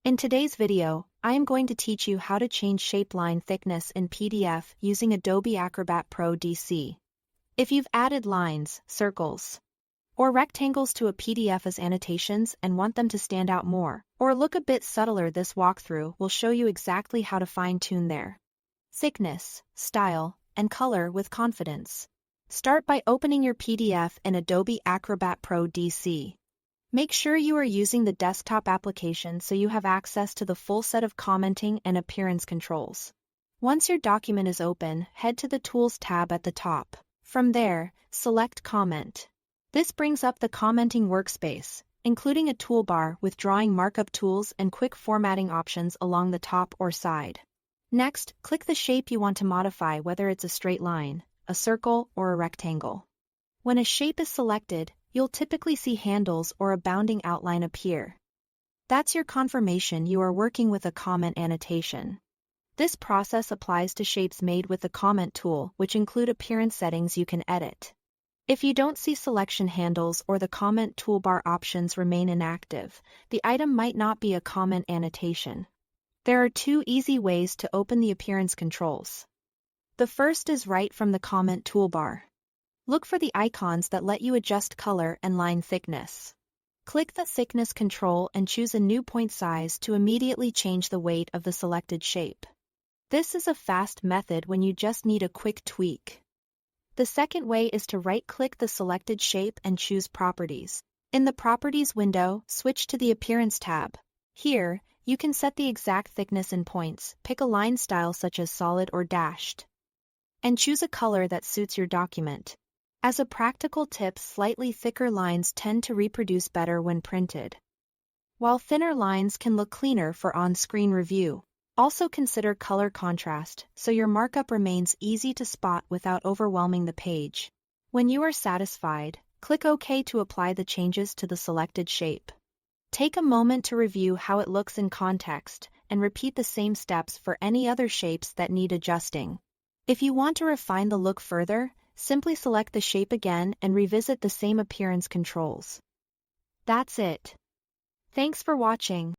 In today's video, I am going to teach you how to change shape line thickness in PDF using Adobe Acrobat Pro DC. If you've added lines, circles, or rectangles to a PDF as annotations and want them to stand out more, or look a bit subtler, this walkthrough will show you exactly how to fine-tune their thickness, style, and color with confidence. Start by opening your PDF in Adobe Acrobat Pro DC. Make sure you are using the desktop application so you have access to the full set of commenting and appearance controls. Once your document is open, head to the Tools tab at the top. From there, select Comment. This brings up the commenting workspace, including a toolbar with drawing markup tools and quick formatting options along the top or side. Next, click the shape you want to modify, whether it's a straight line, a circle, or a rectangle. When a shape is selected, you'll typically see handles or a bounding outline appear. That's your confirmation you are working with a comment annotation. This process applies to shapes made with the comment tool, which include appearance settings you can edit. If you don't see selection handles or the comment toolbar options remain inactive, the item might not be a comment annotation. There are two easy ways to open the appearance controls. The first is right from the comment toolbar. Look for the icons that let you adjust color and line thickness. Click the thickness control and choose a new point size to immediately change the weight of the selected shape. This is a fast method when you just need a quick tweak. The second way is to right-click the selected shape and choose Properties. In the Properties window, switch to the Appearance tab. Here, you can set the exact thickness in points, pick a line style such as solid or dashed, and choose a color that suits your document. As a practical tip, slightly thicker lines tend to reproduce better when printed, while thinner lines can look cleaner for on-screen review. Also consider color contrast, so your markup remains easy to spot without overwhelming the page. When you are satisfied, click OK to apply the changes to the selected shape. Take a moment to review how it looks in context, and repeat the same steps for any other shapes that need adjusting. If you want to refine the look further, simply select the shape again and revisit the same appearance controls. That's it. Thanks for watching.